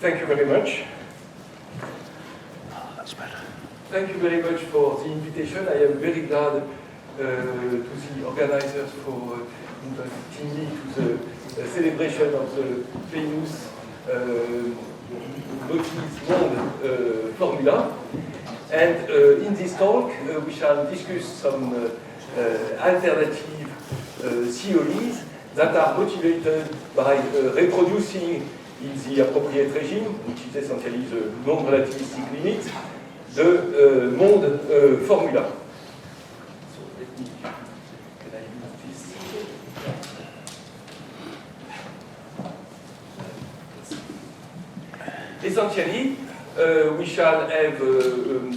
Thank you very much. That's better. Thank you very much for the invitation. I am very glad to the organizers for inviting me to the celebration of the famous Moti's Monde Formula. And in this talk, we shall discuss some alternative theories that are motivated by reproducing in the appropriate regime, which is essentially the non-relativistic limit, the Monde formula. So let me, can I use this? Essentially, we shall have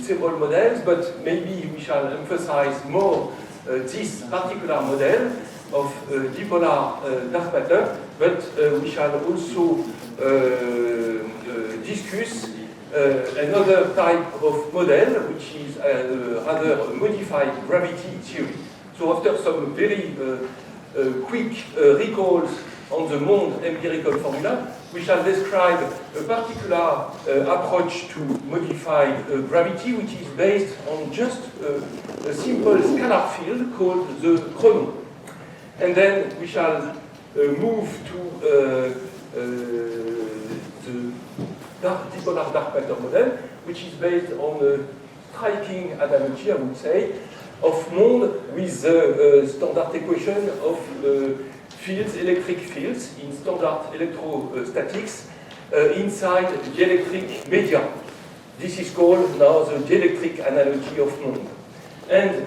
several models, but maybe we shall emphasize more this particular model of dipolar dark matter, but we shall also discuss another type of model, which is rather a modified gravity theory. So after some very quick recalls on the Monde empirical formula, we shall describe a particular approach to modified gravity, which is based on just a simple scalar field called the chronon. And then we shall move to the dipolar dark matter model, which is based on a striking analogy, I would say, of Monde with the standard equation of fields, electric fields in standard electrostatics inside the electric media. This is called now the dielectric analogy of Monde. And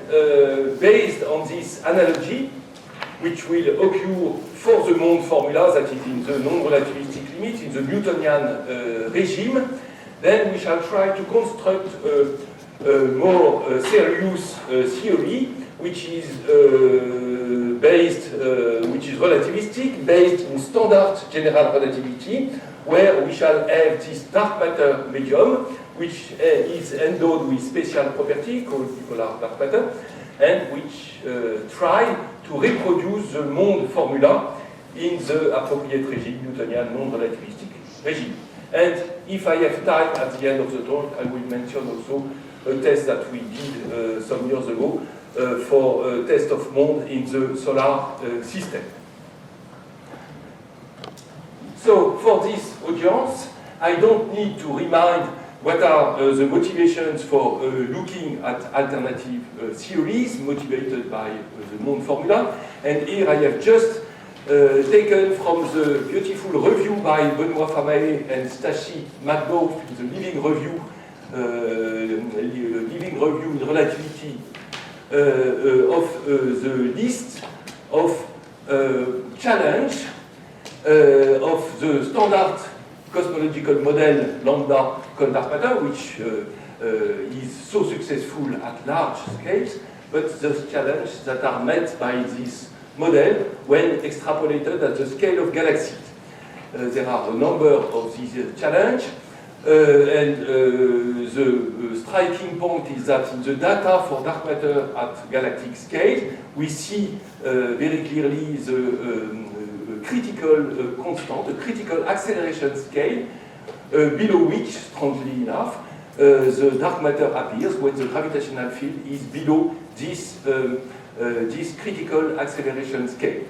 based on this analogy, which will occur for the Monde formula, that is in the non-relativistic limit, in the Newtonian regime, then we shall try to construct a more serious theory, which is which is relativistic, based in standard general relativity, where we shall have this dark matter medium, which is endowed with special property called dipolar dark matter, and which try to reproduce the Monde formula in the appropriate regime, Newtonian non-relativistic regime. And if I have time at the end of the talk, I will mention also a test that we did some years ago for a test of Monde in the solar system. So for this audience, I don't need to remind what are the motivations for looking at alternative theories motivated by the Monde formula. And here I have just taken from the beautiful review by Benoît Famaé and Stacey McGough in the Living Review in Relativity of the list of challenge of the standard cosmological model lambda called dark matter, which is so successful at large scales, but the challenges that are met by this model when extrapolated at the scale of galaxies. There are a number of these challenges, and the striking point is that in the data for dark matter at galactic scale, we see very clearly the critical constant, a critical acceleration scale, below which, strangely enough, the dark matter appears when the gravitational field is below this, this critical acceleration scale.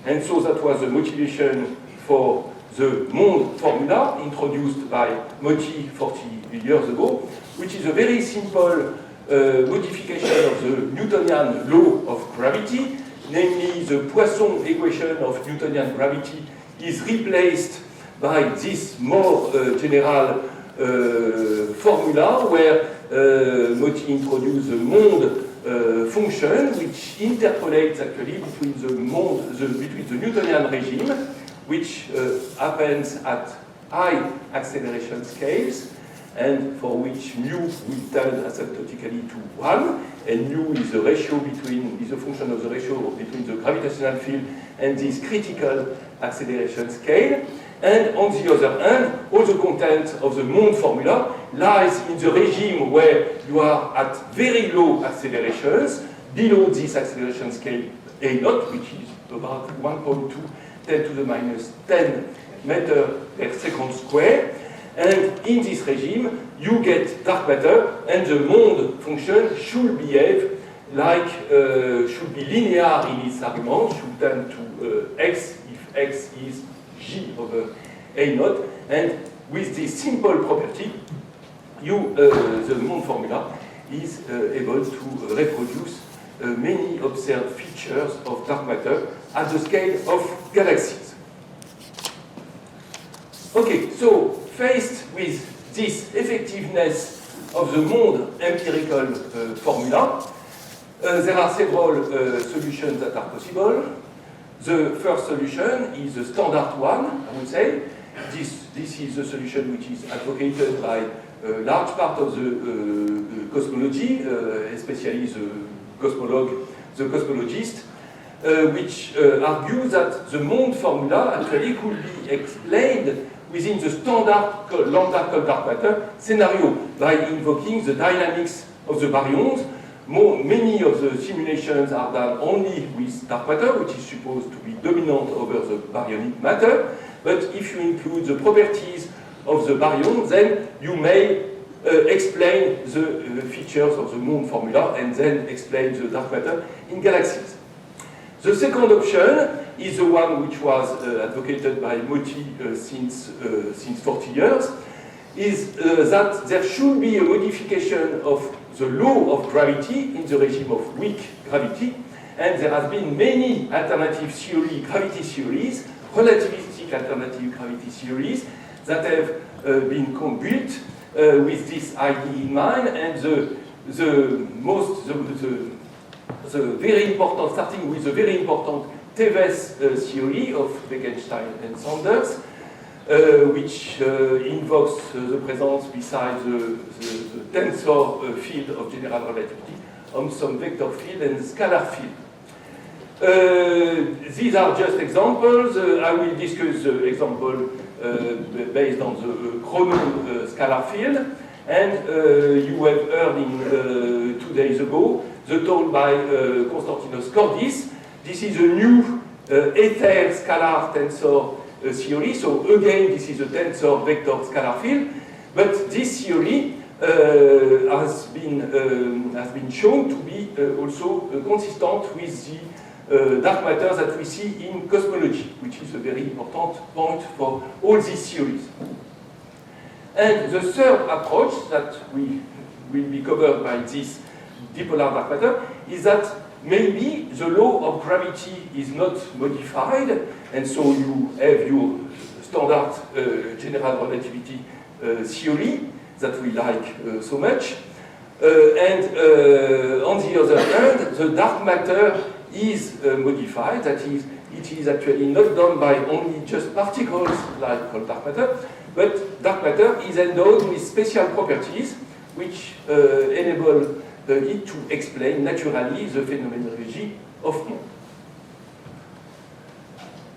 And so that was the motivation for the Monde formula introduced by Moti 40 years ago, which is a very simple modification of the Newtonian law of gravity, namely the Poisson equation of Newtonian gravity is replaced by this more general formula where Moti introduced the Monde function, which interpolates actually between the Monde, between the Newtonian regime, which happens at high acceleration scales, and for which mu will tend asymptotically to 1, and mu is the ratio between, is a function of the ratio between the gravitational field and this critical acceleration scale. And on the other hand, all the content of the Monde formula lies in the regime where you are at very low accelerations, below this acceleration scale A0, which is about 1.2 10 to the minus 10 meter per second square. And in this regime, you get dark matter, and the monde function should behave like, should be linear in its argument, should tend to x if x is g over a naught, and with this simple property, the monde formula is able to reproduce many observed features of dark matter at the scale of galaxies. Okay, so faced with this effectiveness of the monde empirical formula, there are several solutions that are possible. The first solution is the standard one, I would say. This is the solution which is advocated by a large part of the cosmology, especially the cosmologist, which argues that the monde formula actually could be explained within the standard lambda cold dark matter scenario by invoking the dynamics of the baryons. Many of the simulations are done only with dark matter, which is supposed to be dominant over the baryonic matter. But if you include the properties of the baryon, then you may explain the features of the monde formula and then explain the dark matter in galaxies. The second option is the one which was advocated by Moti since 40 years, is that there should be a modification of the law of gravity in the regime of weak gravity, and there has been many alternative gravity theories, relativistic alternative gravity theories, that have been built with this idea in mind, and the very important, starting with the very important Teves theory of Bekenstein and Sanders, which invokes the presence beside the tensor field of general relativity on some vector field and scalar field. These are just examples. I will discuss the example based on the chrono scalar field. And you have heard in 2 days ago the talk by Konstantinos Kordis. This is a new ether scalar tensor theory. So again, this is a tensor vector scalar field. But this theory has been shown to be also consistent with the dark matter that we see in cosmology, which is a very important point for all these theories. And the third approach that will be covered by this dipolar dark matter is that maybe the law of gravity is not modified, and so you have your standard general relativity theory that we like so much. And on the other hand, the dark matter is modified, that is, it is actually not done by only just particles like cold dark matter, but dark matter is endowed with special properties which enable it to explain naturally the phenomenology of monde.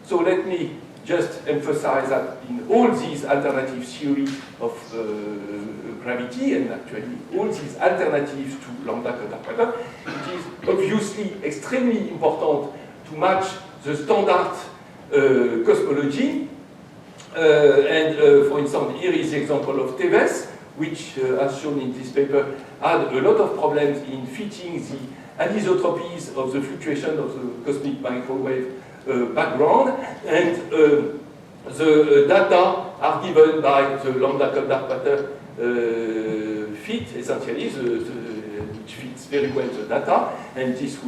So let me just emphasize that in all these alternative theories of gravity, and actually all these alternatives to lambda cold dark matter, it is obviously extremely important to match the standard cosmology. For instance, here is the example of Teves, which, as shown in this paper, had a lot of problems in fitting the anisotropies of the fluctuation of the cosmic microwave background, and the data are given by the lambda cold dark matter fit, essentially, which fits very well the data, and this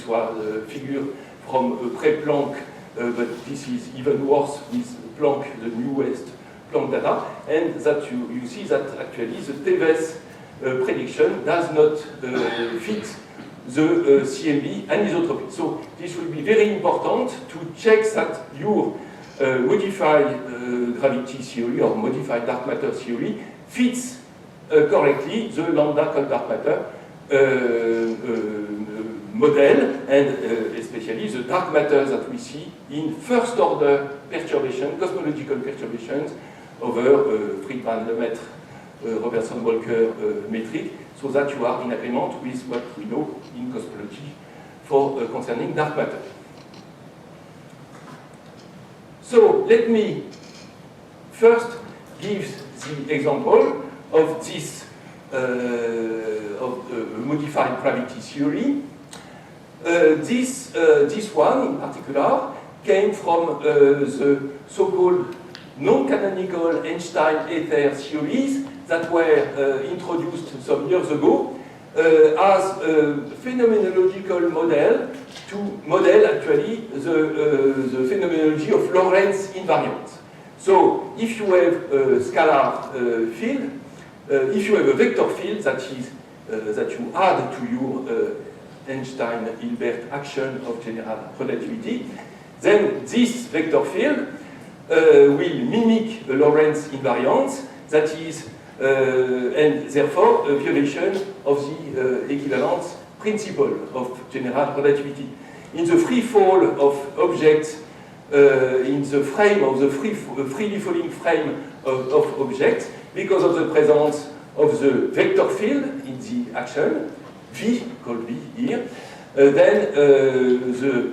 was a figure from pre-Planck, but this is even worse with Planck, the newest Planck data, and that you see that actually the Teves prediction does not fit the CMB anisotropy. So this will be very important to check that your modified gravity theory or modified dark matter theory fits correctly the lambda cold dark matter model, and especially the dark matter that we see in first order perturbation, cosmological perturbations over Friedmann, Lemaitre, Robertson, Walker metric, so that you are in agreement with what we know in cosmology for concerning dark matter. So let me first give the example of this modified gravity theory. This one in particular came from the so-called non-canonical Einstein-Ether theories that were introduced some years ago as a phenomenological model to model actually the phenomenology of Lorentz invariant. So if you have a scalar field, if you have a vector field that is that you add to your Einstein-Hilbert action of general relativity, then this vector field will mimic a Lorentz invariant that is, and therefore a violation of the equivalence principle of general relativity. In the free fall of objects, in the frame of the freely falling frame of objects, because of the presence of the vector field in the action, V, called V here, then the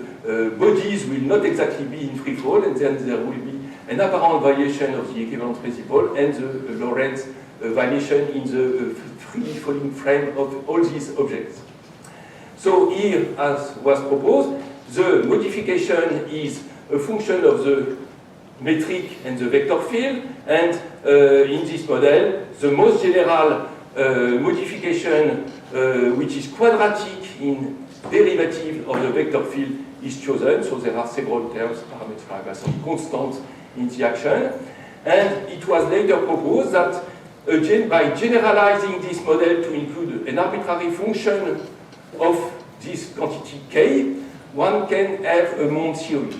bodies will not exactly be in free fall, and then there will be an apparent violation of the equivalence principle and the Lorentz violation in the freely falling frame of all these objects. So here, as was proposed, the modification is a function of the metric and the vector field, and in this model, the most general modification, which is quadratic in derivative of the vector field, is chosen. So there are several terms parameterized by some constants in the action. And it was later proposed that by generalizing this model to include an arbitrary function of this quantity k, one can have a Mond theory.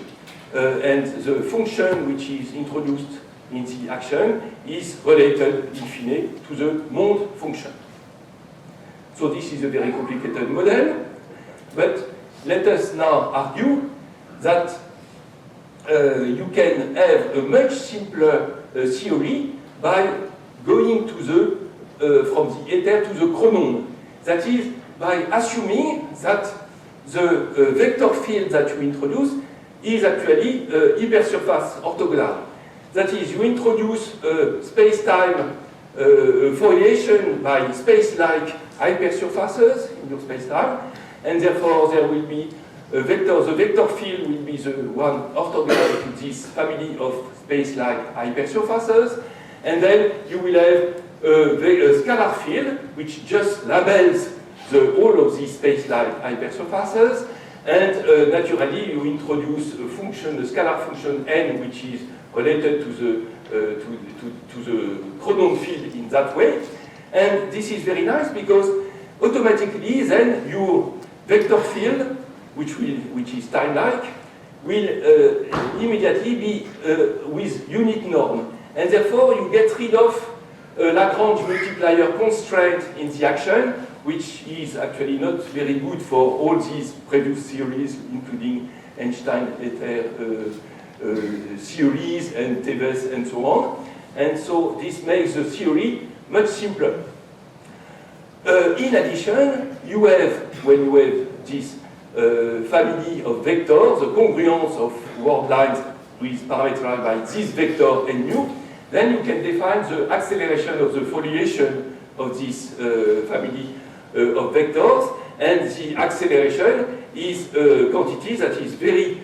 And the function which is introduced in the action is related, in fine, to the Mond function. So this is a very complicated model, but let us now argue that you can have a much simpler theory by going to the from the ether to the chronon. That is, by assuming that the vector field that you introduce is actually hypersurface orthogonal. That is, you introduce space-time foliation by space-like hypersurfaces in your space-time, and therefore there will be a vector. The vector field will be the one orthogonal to this family of space-like hypersurfaces, and then you will have a scalar field which just labels all of these space-like hypersurfaces, and naturally you introduce a function, a scalar function n, which is related to the chronon field in that way. And this is very nice because automatically then your vector field, which is time-like, will immediately be with unit norm. And therefore you get rid of Lagrange multiplier constraint in the action, which is actually not very good for all these previous theories, including Einstein-Ether theories and Tevez and so on. And so this makes the theory much simpler. In addition, you have, when you have this family of vectors, the congruence of word lines with parameterized by this vector and nu, then you can define the acceleration of the foliation of this family of vectors, and the acceleration is a quantity that is very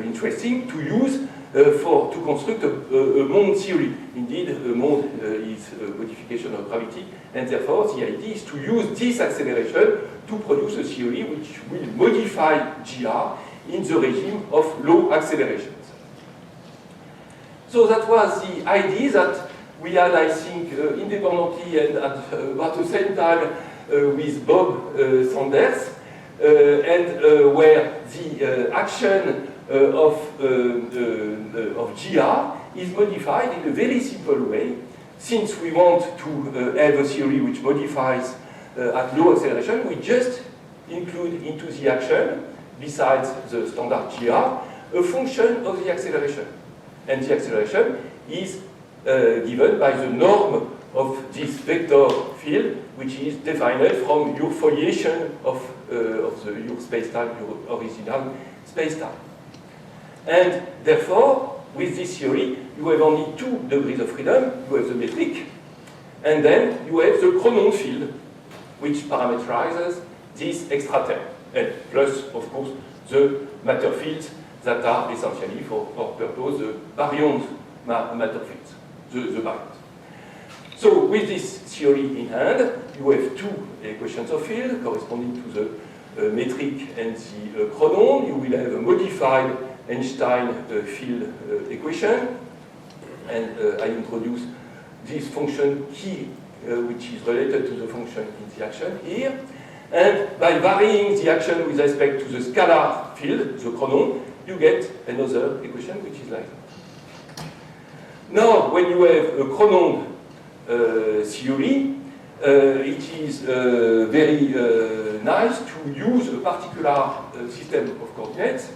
interesting to use to construct a Mond theory. Indeed, a Mond is a modification of gravity, and therefore the idea is to use this acceleration to produce a theory which will modify GR in the regime of low accelerations. So that was the idea that we had, I think, independently and at about the same time with Bob Sanders, and where the action of GR is modified in a very simple way. Since we want to have a theory which modifies at low acceleration, we just include into the action, besides the standard GR, a function of the acceleration. And the acceleration is given by the norm of this vector field, which is defined from your foliation of your spacetime, your original spacetime. And therefore, with this theory, you have only 2 degrees of freedom. You have the metric, and then you have the Cronon field, which parameterizes this extra term, and plus, of course, the matter fields that are essentially, for our purpose, the baryons matter fields, the baryons. So with this theory in hand, you have 2 equations of field corresponding to the metric and the Cronon. You will have a modified Einstein field equation, and I introduce this function key, which is related to the function in the action here. And by varying the action with respect to the scalar field, the Cronon, you get another equation which is like that. Now, when you have a Cronon theory, it is very nice to use a particular system of coordinates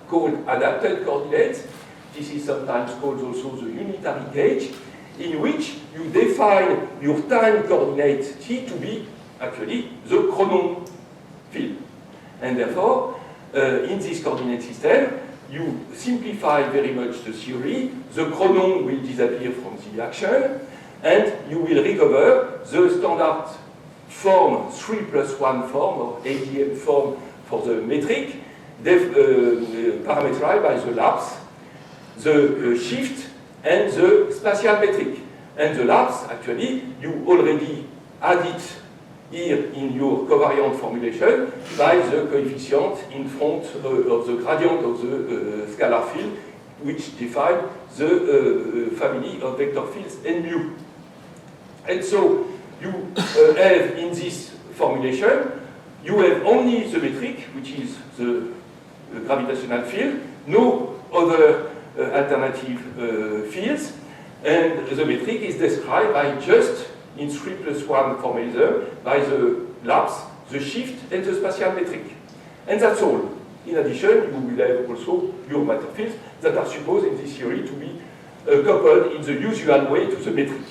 called adapted coordinates. This is sometimes called also the unitary gauge, in which you define your time coordinate t to be actually the Cronon field. And therefore, in this coordinate system, you simplify very much the theory. The Cronon will disappear from the action, and you will recover the standard form 3+1 form, or ADM form for the metric, parameterized by the lapse, the shift, and the spatial metric. And the lapse, actually, you already add it here in your covariant formulation by the coefficient in front of the gradient of the scalar field, which define the family of vector fields n mu. And so you have in this formulation, you have only the metric, which is the gravitational field, no other alternative fields, and the metric is described by just in 3+1 formalism by the lapse, the shift, and the spatial metric. And that's all. In addition, you will have also your matter fields that are supposed in this theory to be coupled in the usual way to the metric.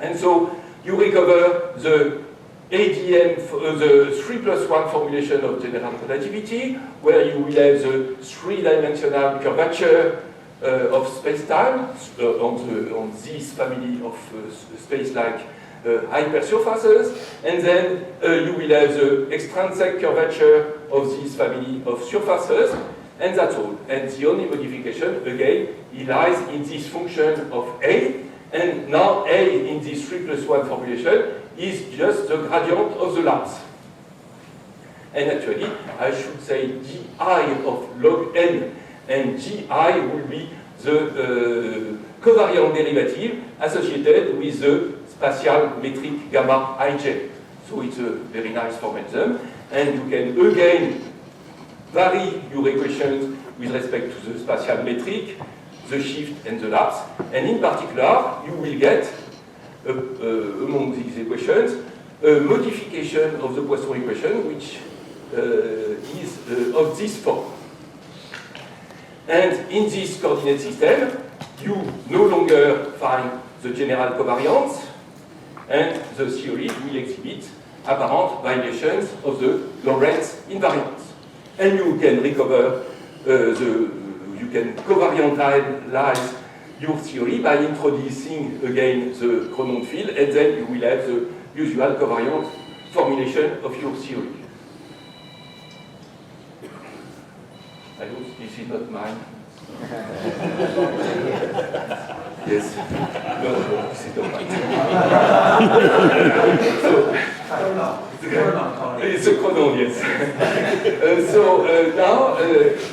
And so you recover the ADM, the 3+1 formulation of general relativity, where you will have the 3-dimensional curvature of space-time on this family of space-like hypersurfaces, and then you will have the extrinsic curvature of this family of surfaces, and that's all. And the only modification, again, it lies in this function of A, and now A in this 3+1 formulation is just the gradient of the lapse. And actually, I should say di of log n, and gi will be the covariant derivative associated with the spatial metric gamma ij. So it's a very nice formalism, and you can again vary your equations with respect to the spatial metric, the shift, and the lapse. And in particular, you will get, among these equations, a modification of the Poisson equation, which is of this form. And in this coordinate system, you no longer find the general covariance, and the theory will exhibit apparent violations of the Lorentz invariance. And you can recover you can covariantalize your theory by introducing again the Cronon field, and then you will have the usual covariant formulation of your theory. I hope this is not mine. Yes. No, this is not mine. It's a Cronon, yes. Now,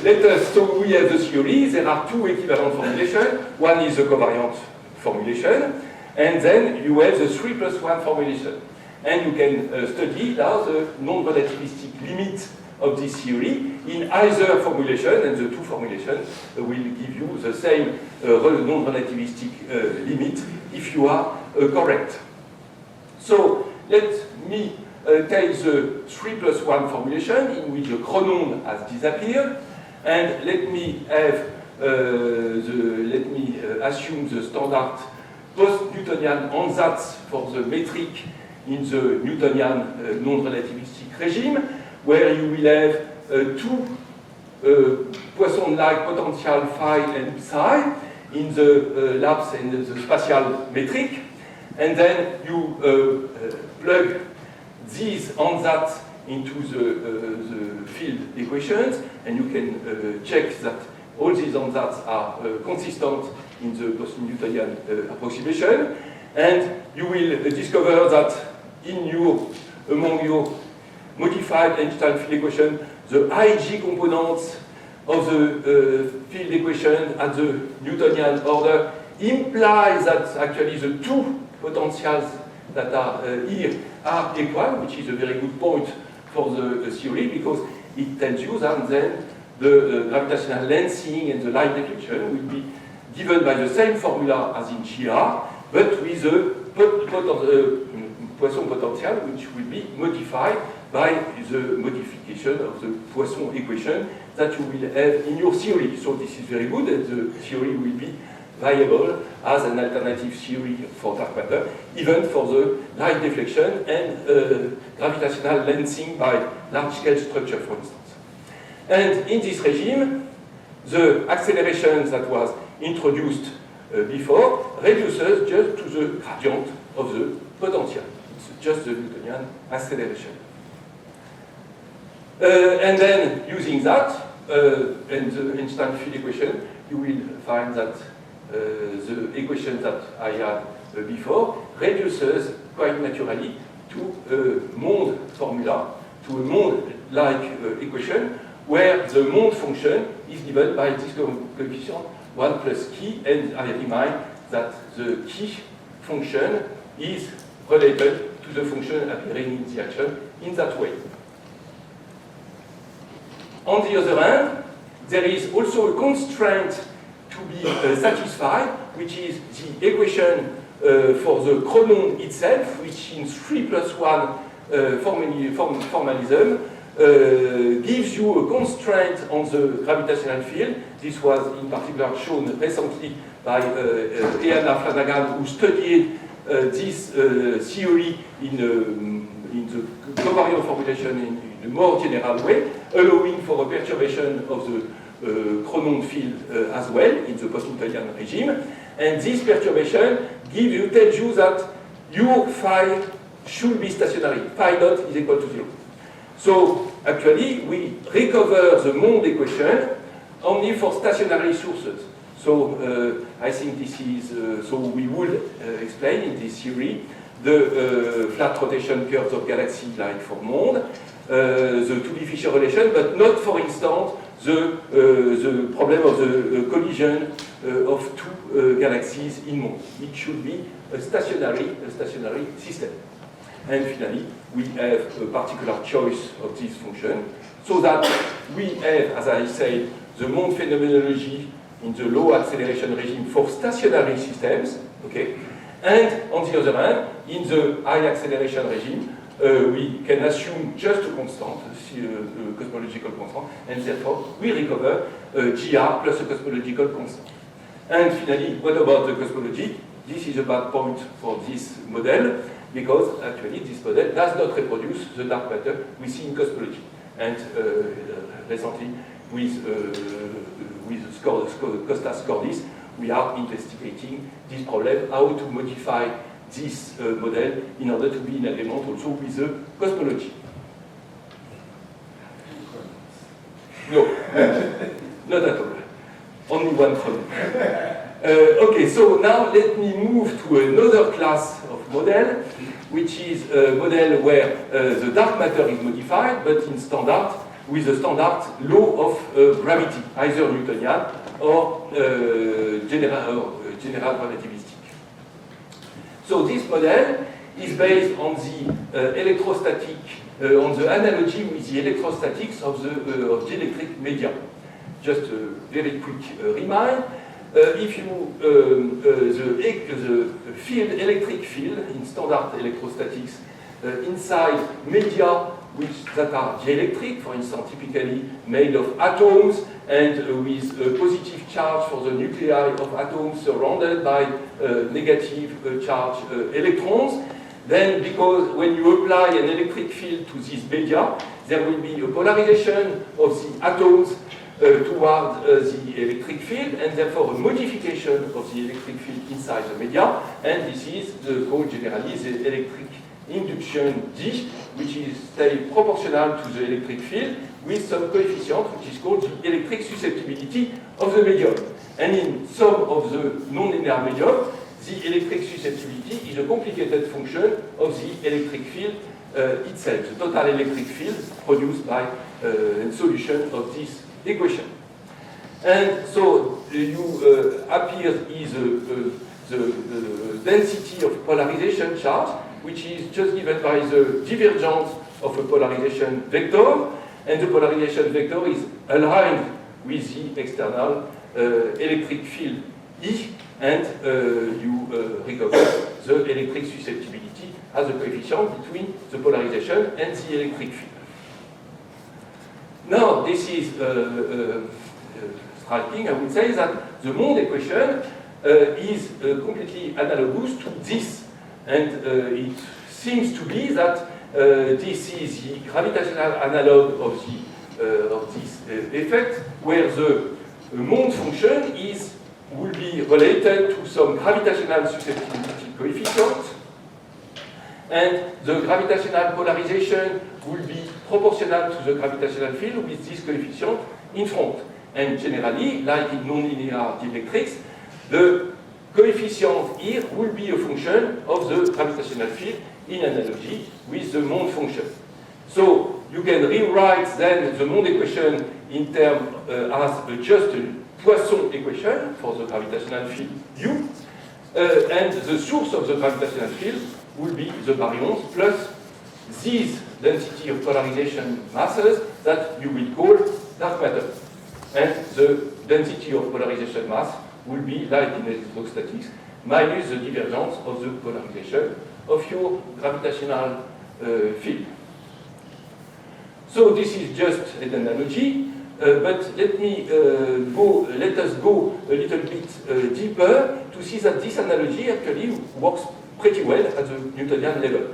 let us, so we have the theory. There are 2 equivalent formulations. One is the covariant formulation, and then you have the 3+1 formulation. And you can study now the non-relativistic limit of this theory in either formulation, and the 2 formulations will give you the same non-relativistic limit if you are correct. So let me take the 3+1 formulation in which the Cronon has disappeared, and let me have assume the standard post-Newtonian ansatz for the metric in the Newtonian non-relativistic regime, where you will have 2 Poisson-like potential phi and psi in the labs and the spatial metric, and then you plug these on that into the field equations, and you can check that all these ansatz are consistent in the post-Newtonian approximation, and you will discover that among your modified Einstein field equation, the Ig components of the field equation at the Newtonian order implies that actually the two potentials that are here are equal, which is a very good point for the theory, because it tells you that then the gravitational lensing and the light deflection will be given by the same formula as in GR, but with a Poisson potential, which will be modified by the modification of the Poisson equation that you will have in your theory. So this is very good, and the theory will be viable as an alternative theory for dark matter, even for the light deflection and gravitational lensing by large-scale structure, for instance. And in this regime, the acceleration that was introduced before reduces just to the gradient of the potential. It's just the Newtonian acceleration. And then using that, and the Einstein field equation, you will find that the equation that I had before reduces quite naturally to a Mond formula, to a Mond-like equation, where the Mond function is given by this coefficient 1 plus key, and I remind that the key function is related to the function appearing in the action in that way. On the other hand, there is also a constraint to be satisfied, which is the equation for the chronon itself, which in 3 plus 1 formalism gives you a constraint on the gravitational field. This was in particular shown recently by Eana Flanagan, who studied this theory in the covariant formulation in a more general way, allowing for a perturbation of the chronon field as well in the post-Newtonian regime. And this perturbation tells you that your phi should be stationary. Phi dot is equal to 0. So actually, we recover the Mond equation only for stationary sources. So I think this is, so we would explain in this theory the flat rotation curves of galaxies like for Mond, the 2D Fisher relation, but not, for instance, the problem of the collision of two galaxies in Mond. It should be a stationary system. And finally, we have a particular choice of this function, so that we have, as I said, the Mond phenomenology in the low acceleration regime for stationary systems, okay? And on the other hand, in the high acceleration regime, we can assume just a constant, a cosmological constant, and therefore we recover GR plus a cosmological constant. And finally, what about the cosmology? This is a bad point for this model, because actually this model does not reproduce the dark matter we see in cosmology. And recently, with Kostas Kordis, we are investigating this problem, how to modify this model in order to be in agreement also with the cosmology. No, not at all. Only one problem. Okay, so now let me move to another class of model, which is a model where the dark matter is modified, but in standard, with the standard law of gravity, either Newtonian or general relativistic. So this model is based on the electrostatic, on the analogy with the electrostatics of the electric media. Just a very quick remind. If you the field, electric field in standard electrostatics inside media that are dielectric, for instance, typically made of atoms and with a positive charge for the nuclei of atoms surrounded by negative charge electrons. Then, because when you apply an electric field to this media, there will be a polarization of the atoms toward the electric field, and therefore a modification of the electric field inside the media, and this is called generally the electric induction D, which is proportional to the electric field with some coefficient which is called the electric susceptibility of the medium. And in some of the nonlinear medium, the electric susceptibility is a complicated function of the electric field itself, the total electric field produced by a solution of this equation. And so appears is the density of polarization charge, which is just given by the divergence of a polarization vector, and the polarization vector is aligned with the external electric field E, and you recover the electric susceptibility as a coefficient between the polarization and the electric field. Now, this is striking. I would say that the Mond equation is completely analogous to this, and it seems to be that this is the gravitational analog of this effect, where the Mond function will be related to some gravitational susceptibility coefficient, and the gravitational polarization will be proportional to the gravitational field with this coefficient in front. And generally, like in nonlinear dielectrics, the coefficient here will be a function of the gravitational field in analogy with the Mond function. So you can rewrite then the Mond equation in terms as just a Poisson equation for the gravitational field U, and the source of the gravitational field will be the baryons plus these density of polarization masses that you will call dark matter. And the density of polarization mass will be, like in electrostatics, minus the divergence of the polarization of your gravitational field. So this is just an analogy. But let us go a little bit deeper to see that this analogy actually works pretty well at the Newtonian level.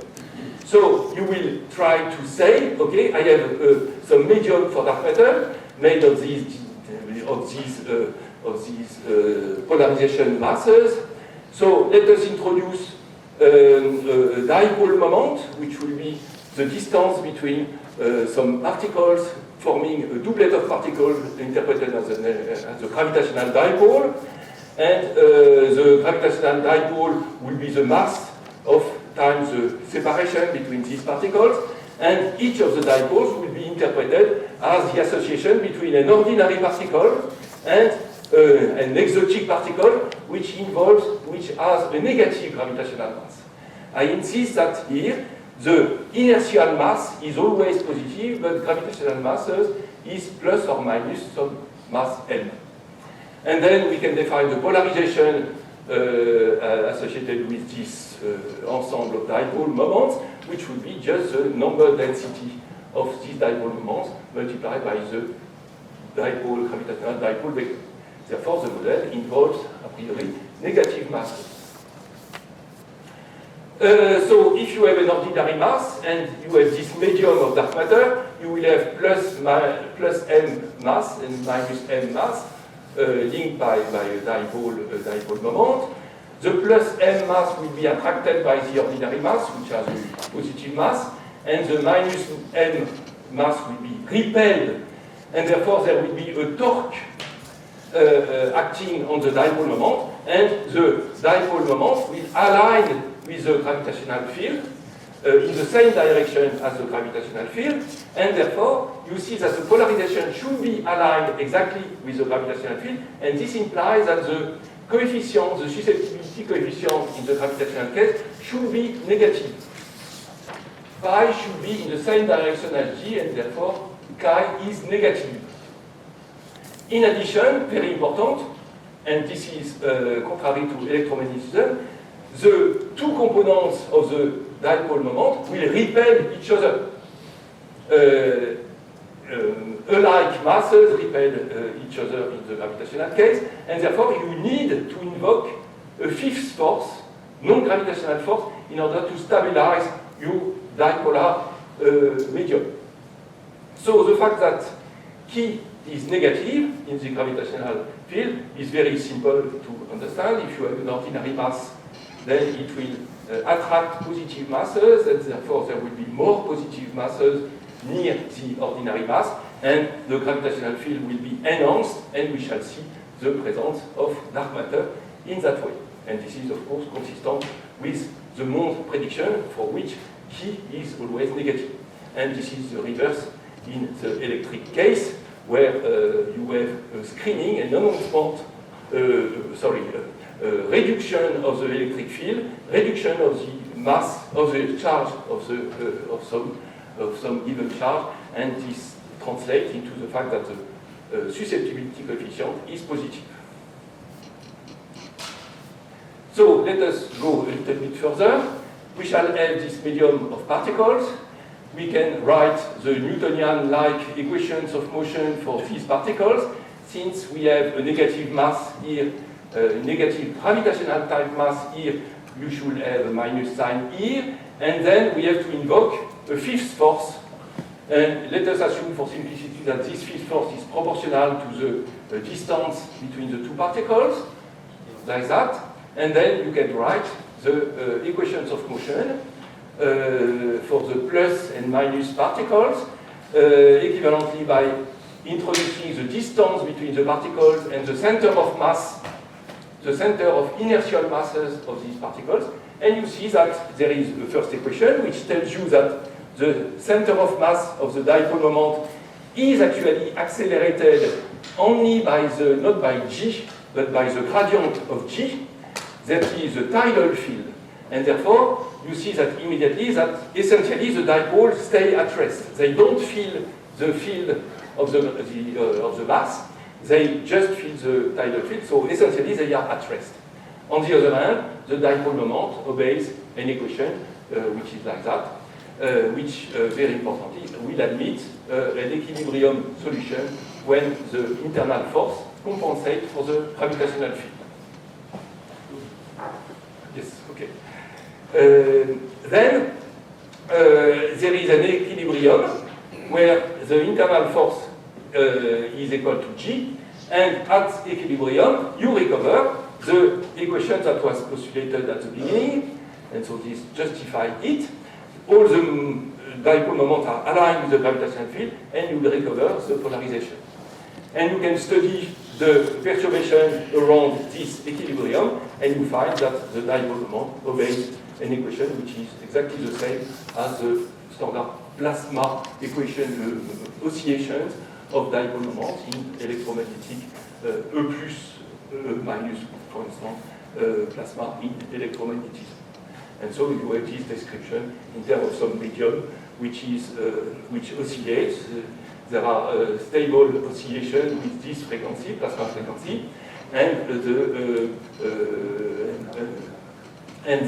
So you will try to say, okay, I have some medium for dark matter made of these polarization masses. So let us introduce a dipole moment, which will be the distance between some particles forming a doublet of particles interpreted as a gravitational dipole, and the gravitational dipole will be the mass of times the separation between these particles, and each of the dipoles will be interpreted as the association between an ordinary particle and an exotic particle which has a negative gravitational mass. I insist that here the inertial mass is always positive, but gravitational masses is plus or minus some mass m. And then we can define the polarization associated with this ensemble of dipole moments, which would be just the number density of these dipole moments multiplied by the gravitational dipole vector. Therefore, the model involves, a priori, negative masses. So if you have an ordinary mass and you have this medium of dark matter, you will have plus m mass and minus m mass linked by a dipole moment. The plus m mass will be attracted by the ordinary mass, which has a positive mass, and the minus m mass will be repelled, and therefore there will be a torque acting on the dipole moment, and the dipole moment will align with the gravitational field in the same direction as the gravitational field, and therefore you see that the polarization should be aligned exactly with the gravitational field, and this implies that the coefficient, the susceptibility coefficient in the gravitational case should be negative. Phi should be in the same direction as G, and therefore chi is negative. In addition, very important, and this is contrary to electromagnetism, the two components of the dipole moment will repel each other. Alike masses repel each other in the gravitational case, and therefore you need to invoke a fifth force, non-gravitational force, in order to stabilize your dipolar medium. So the fact that key is negative in the gravitational field is very simple to understand. If you have an ordinary mass, then it will attract positive masses, and therefore there will be more positive masses near the ordinary mass, and the gravitational field will be enhanced, and we shall see the presence of dark matter in that way. And this is, of course, consistent with the Mond prediction, for which T is always negative. And this is the reverse in the electric case, where you have screening and announcement, reduction of the electric field, reduction of the mass of the charge of some given charge, and this translates into the fact that the susceptibility coefficient is positive. So let us go a little bit further. We shall have this medium of particles. We can write the Newtonian-like equations of motion for these particles. Since we have a negative mass here, negative gravitational type mass here, you should have a minus sign here. And then we have to invoke a fifth force. And let us assume for simplicity that this fifth force is proportional to the distance between the two particles, like that. And then you can write the equations of motion for the plus and minus particles, equivalently by introducing the distance between the particles and the center of mass, the center of inertial masses of these particles. And you see that there is a first equation which tells you that the center of mass of the dipole moment is actually accelerated only by the, not by g, but by the gradient of g. That is the tidal field. And therefore, you see that immediately that essentially the dipoles stay at rest. They don't feel the field of the mass. They just feel the tidal field. So essentially, they are at rest. On the other hand, the dipole moment obeys an equation which is like that, which, very importantly, will admit an equilibrium solution when the internal force compensates for the gravitational field. Yes, okay. Then there is an equilibrium where the internal force is equal to G, and at equilibrium you recover the equation that was postulated at the beginning, and so this justifies it. All the dipole moments are aligned with the gravitational field, and you will recover the polarization. And you can study the perturbation around this equilibrium, and you find that the dipole moment obeys an equation which is exactly the same as the standard plasma equation oscillations of dipole moments in electromagnetic E plus minus, for instance, plasma in electromagnetism. And so you have this description in terms of some medium which oscillates. There are stable oscillations with this frequency, plasma frequency, and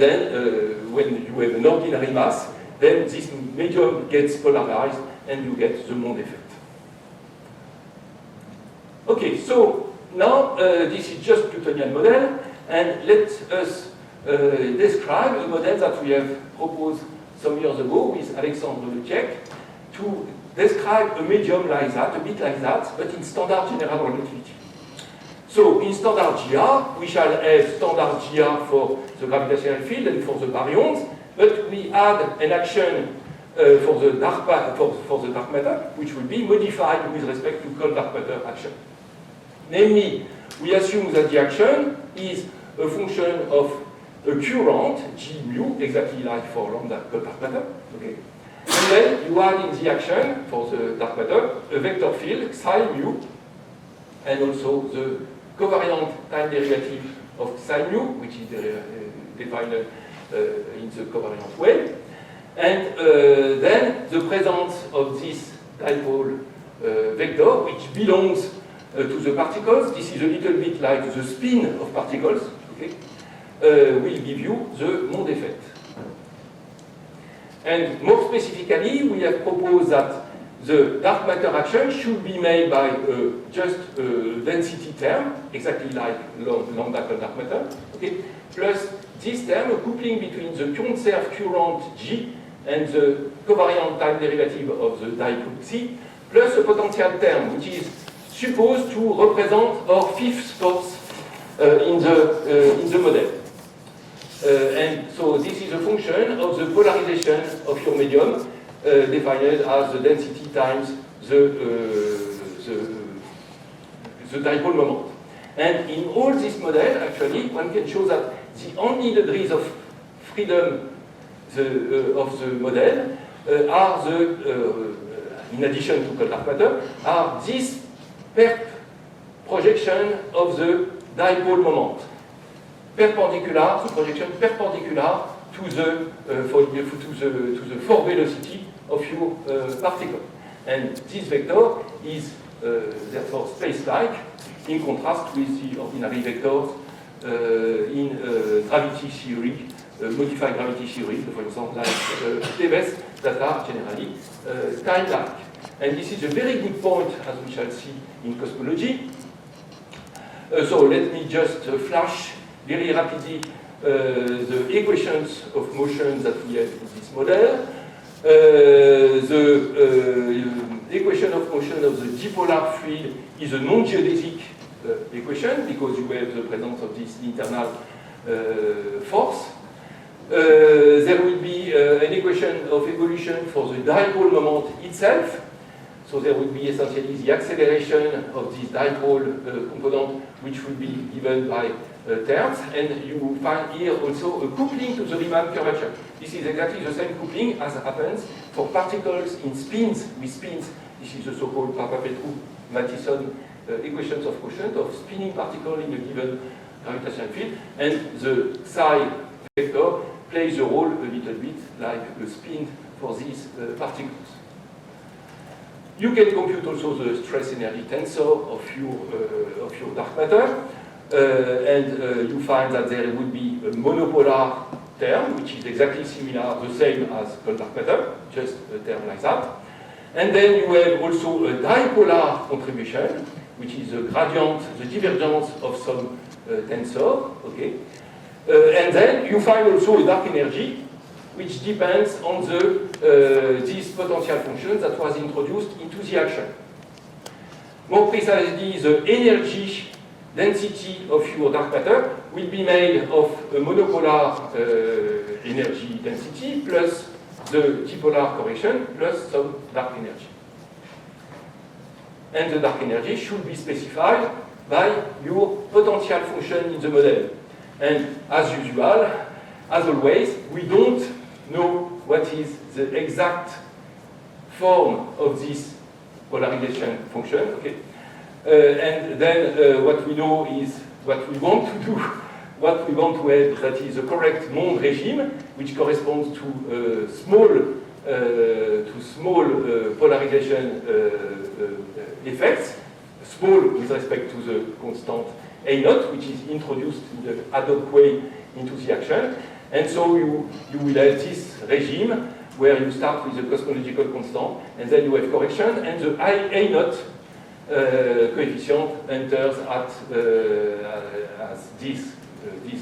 then when you have an ordinary mass, then this medium gets polarized and you get the Mond effect. Okay, so now this is just Newtonian model, and let us describe a model that we have proposed some years ago with Alexandre Leciek to describe a medium like that, a bit like that, but in standard general relativity. So in standard GR, we shall have standard GR for the gravitational field and for the baryons, but we add an action for the dark matter, which will be modified with respect to cold dark matter action. Namely, we assume that the action is a function of a current, G mu, exactly like for lambda cold dark matter. Okay. And then you add in the action for the dark matter a vector field, psi mu, and also the covariant time derivative of psi mu, which is defined in the covariant way. And then the presence of this dipole vector, which belongs to the particles, this is a little bit like the spin of particles, okay, will give you the Mond effect. And more specifically, we have proposed that the dark matter action should be made by just a density term, exactly like lambda cold dark matter, okay, plus this term, a coupling between the conserved current G and the covariant time derivative of the dipole C, plus a potential term which is supposed to represent our fifth force in the model. And so this is a function of the polarization of your medium, defined as the density times the dipole moment. And in all this model, actually, one can show that the only degrees of freedom of the model are in addition to cold dark matter, are this perp projection of the dipole moment. Perpendicular, the projection perpendicular to the force velocity of your particle. And this vector is therefore space-like, in contrast with the ordinary vectors in gravity theory, modified gravity theory, for example, like TeVes, that are generally time-like. And this is a very good point, as we shall see in cosmology. So let me just flash very rapidly the equations of motion that we have in this model. The equation of motion of the dipolar fluid is a non-geodesic equation because you have the presence of this internal force. There will be an equation of evolution for the dipole moment itself. So there will be essentially the acceleration of this dipole component, which will be given by terms, and you find here also a coupling to the Riemann curvature. This is exactly the same coupling as happens for particles in spins with spins. This is the so-called Papapetrou-Mathison equations of motion of spinning particle in a given gravitational field, and the psi vector plays a role a little bit like a spin for these particles. You can compute also the stress energy tensor of your dark matter, and you find that there would be a monopolar term, which is exactly similar, the same as cold dark matter, just a term like that. And then you have also a dipolar contribution, which is the gradient, the divergence of some tensor, okay? And then you find also a dark energy, which depends on this potential function that was introduced into the action. More precisely, the energy density of your dark matter will be made of a monopolar energy density plus the dipolar correction plus some dark energy. And the dark energy should be specified by your potential function in the model. And as usual, as always, we don't know what is the exact form of this polarization function, okay? And then what we know is what we want to do, what we want to have, that is the correct Monde regime, which corresponds to small polarization effects, small with respect to the constant A0, which is introduced in the ad hoc way into the action. And so you will have this regime where you start with the cosmological constant, and then you have correction, and the A0 coefficient enters at as this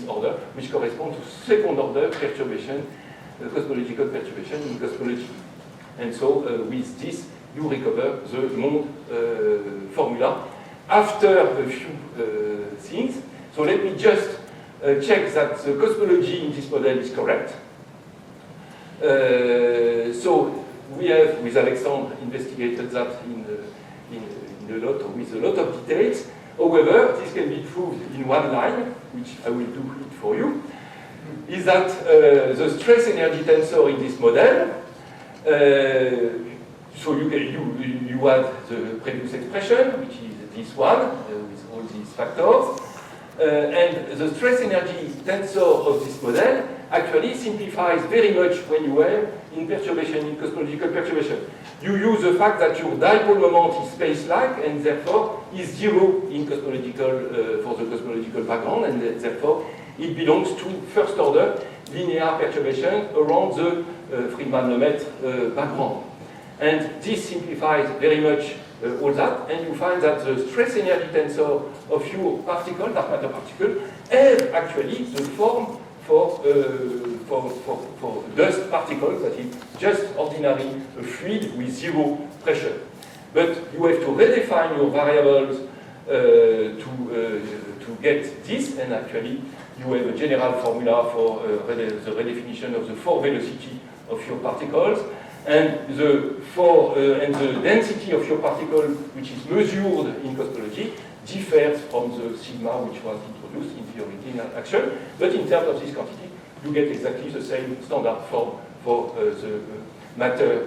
order, which corresponds to second order perturbation, cosmological perturbation in cosmology. And so with this, you recover the Monde formula after a few things. So let me just check that the cosmology in this model is correct. So we have, with Alexandre, investigated that with a lot of details. However, this can be proved in one line, which I will do it for you, is that the stress energy tensor in this model, so you had the previous expression, which is this one, with all these factors, and the stress energy tensor of this model actually simplifies very much when you have in perturbation, in cosmological perturbation. You use the fact that your dipole moment is space-like and therefore is zero in cosmological, for the cosmological background, and therefore it belongs to first order linear perturbation around the Friedmann-Lemaitre background. And this simplifies very much all that, and you find that the stress energy tensor of your particle, dark matter particle, have actually the form for dust particles, that is just ordinary fluid with zero pressure. but you have to redefine your variables to get this, and actually you have a general formula for the redefinition of the 4 velocity of your particles, and the density of your particle, which is measured in cosmology, differs from the sigma which was introduced in the original action, but in terms of this quantity, you get exactly the same standard form for the matter,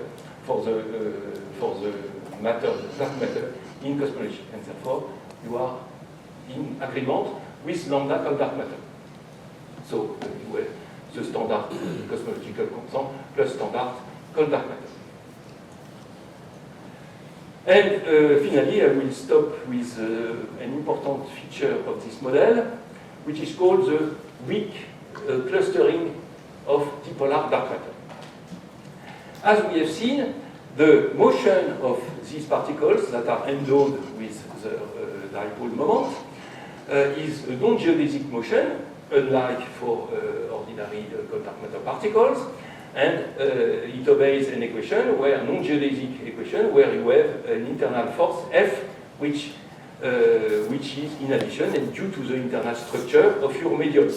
dark matter in cosmology, and therefore you are in agreement with lambda called dark matter. So you have the standard cosmological constant plus standard called dark matter. And finally, I will stop with an important feature of this model, which is called the weak clustering of dipolar dark matter. As we have seen, the motion of these particles that are endowed with the dipole moment is a non-geodesic motion, unlike for ordinary cold dark matter particles, and it obeys an equation, where non-geodesic equation, where you have an internal force F, which is in addition and due to the internal structure of your medium.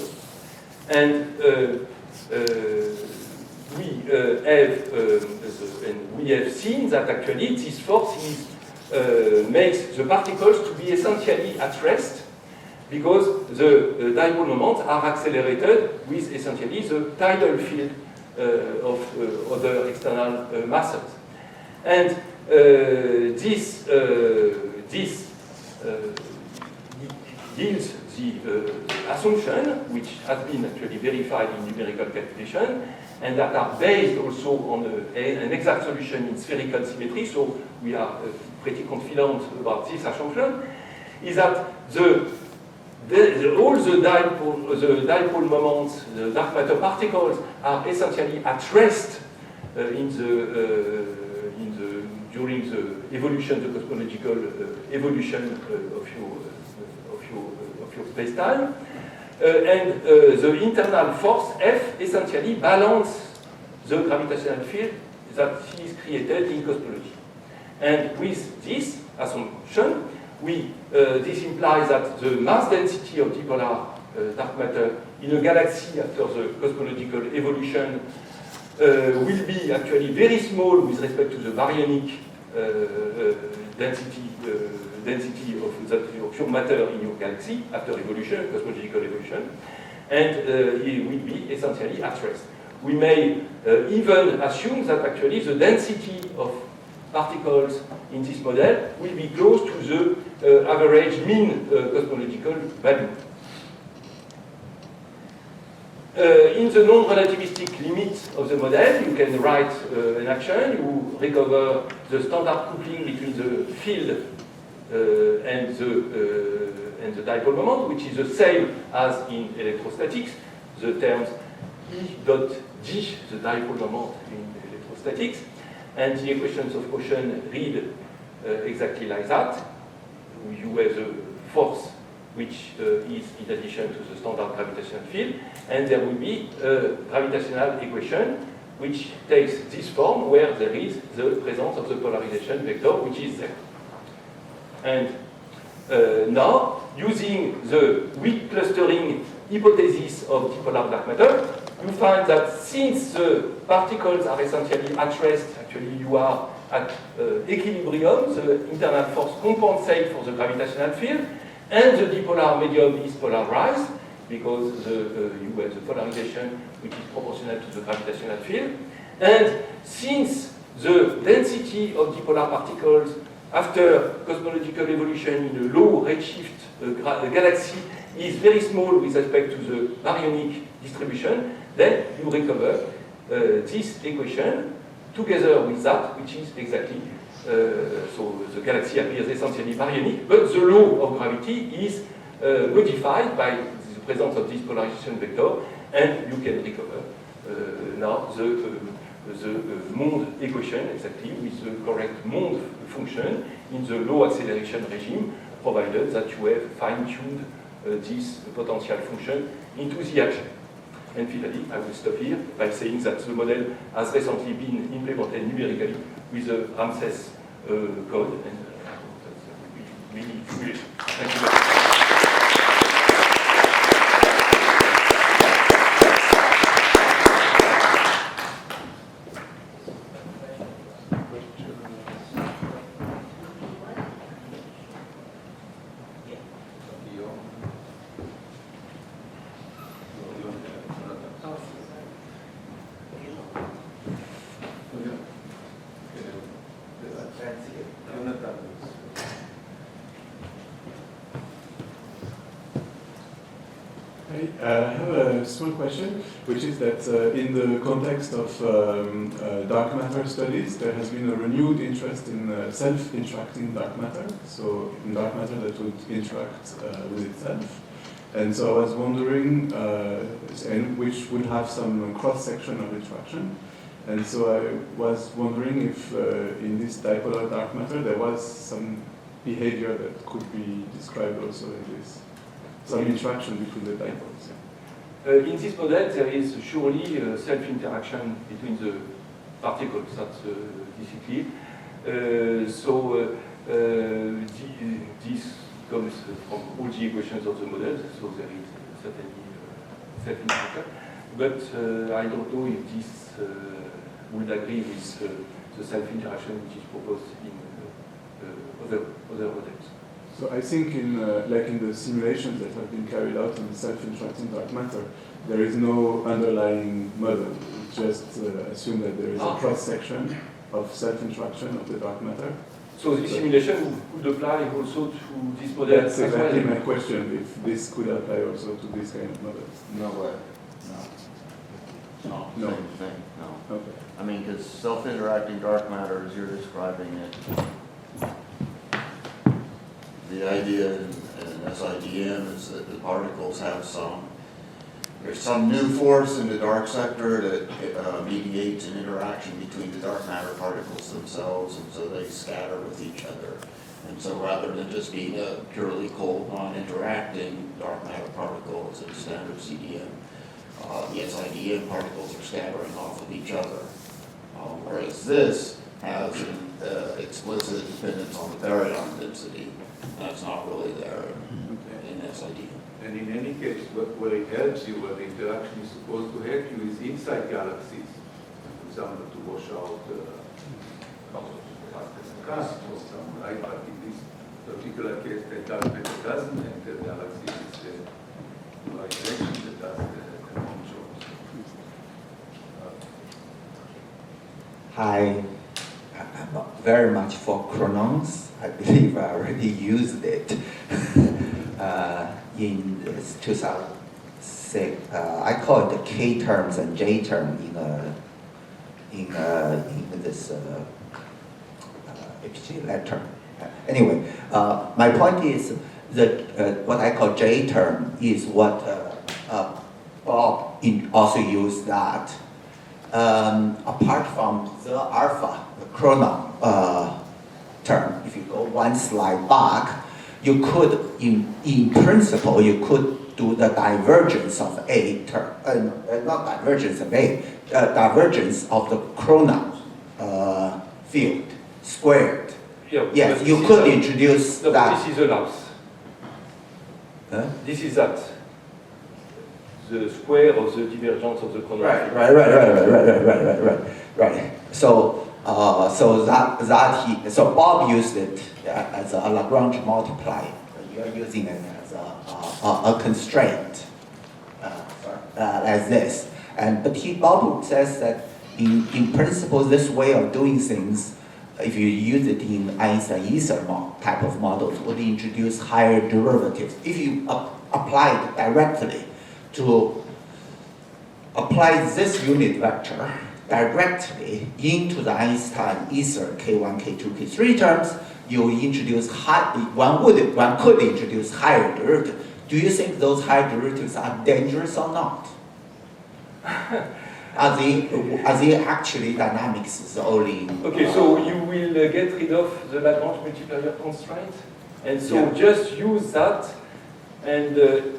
And we have seen that actually this force makes the particles to be essentially at rest, because the dipole moments are accelerated with essentially the tidal field of other external masses. And this yields the assumption, which has been actually verified in numerical calculation, and that are based also on an exact solution in spherical symmetry, so we are pretty confident about this assumption, is that all the dipole moments, the dark matter particles, are essentially at rest during the evolution, the cosmological evolution of your space-time, and the internal force F essentially balances the gravitational field that is created in cosmology. And with this assumption, this implies that the mass density of dipolar dark matter in a galaxy after the cosmological evolution will be actually very small with respect to the baryonic density of your matter in your galaxy after evolution, cosmological evolution, and it will be essentially at rest. We may even assume that actually the density of particles in this model will be close to the average mean cosmological value. In the non-relativistic limit of the model, you can write an action. You recover the standard coupling between the field and the dipole moment, which is the same as in electrostatics. The terms E dot D, the dipole moment in electrostatics, and the equations of motion read exactly like that. You have the force, which is in addition to the standard gravitational field, and there will be a gravitational equation which takes this form where there is the presence of the polarization vector, which is there. And now, using the weak clustering hypothesis of dipolar dark matter, you find that since the particles are essentially at rest, actually you are at equilibrium, the internal force compensates for the gravitational field, and the dipolar medium is polarized, because you have the polarization which is proportional to the gravitational field. And since the density of dipolar particles after cosmological evolution in a low redshift galaxy is very small with respect to the baryonic distribution, then you recover this equation together with that, which is exactly so the galaxy appears essentially baryonic, but the law of gravity is modified by the presence of this polarization vector, and you can recover now the Mond equation exactly with the correct Mond function in the low acceleration regime, provided that you have fine-tuned this potential function into the action. And finally, I will stop here by saying that the model has recently been implemented numerically with the Ramses code, and that's really foolish. Thank you very much. I have a small question, which is that in the context of dark matter studies, there has been a renewed interest in self-interacting dark matter, so in dark matter that would interact with itself. And so I was wondering, and which would have some cross-section of interaction. And so I was wondering if in this dipolar dark matter there was some behavior that could be described also in this. Some interaction between the dipoles. In this model, there is surely self-interaction between the particles. That's this comes from all the equations of the model, so there is certainly self-interaction. But I don't know if this would agree with the self-interaction which is proposed in other models. So I think in the simulations that have been carried out on self-interacting dark matter, there is no underlying model. We just assume that there is a cross-section of self-interaction of the dark matter. So this simulation would apply also to this model? That's exactly my question, if this could apply also to this kind of models. No way. No. No. Same thing, no. Okay. I mean, because self-interacting dark matter, as you're describing it, the idea in SIDM is that the particles have there's some new force in the dark sector that mediates an interaction between the dark matter particles themselves, and so they scatter with each other. And so rather than just being a purely cold, non-interacting dark matter particle as a standard CDM, the SIDM particles are scattering off of each other. Whereas this has an explicit dependence on the baryon density. That's not really there in SIDM. And in any case, where it helps you, where the interaction is supposed to help you, is inside galaxies. For example, to wash out gas or some, right? But in this particular case, the dark matter doesn't enter the galaxy. It's the right direction that does the control. Hi, I'm very much for Chronons. I believe I already used it in this 2006. I call it the K terms and J term in this FG letter. Anyway, my point is that what I call J term is what Bob also used that. Apart from the alpha, the chronon term, if you go one slide back, you could, in principle, you could do the divergence of A term, not divergence of A, divergence of the chronon field squared. Yeah, yes, you could introduce that. This is a loss. Huh? This is that. The square of the divergence of the chronon. Right. So so Bob used it as a Lagrange multiplier. You're using it as a constraint, as this. But Bob says that in principle, this way of doing things, if you use it in Einstein-Isar type of models, would introduce higher derivatives. If you apply it directly to apply this unit vector directly into the Einstein-Isar K1, K2, K3 terms, you introduce one could introduce higher derivatives. Do you think those higher derivatives are dangerous or not? Are they actually dynamics only? Okay, so you will get rid of the Lagrange multiplier constraint, and so just use that and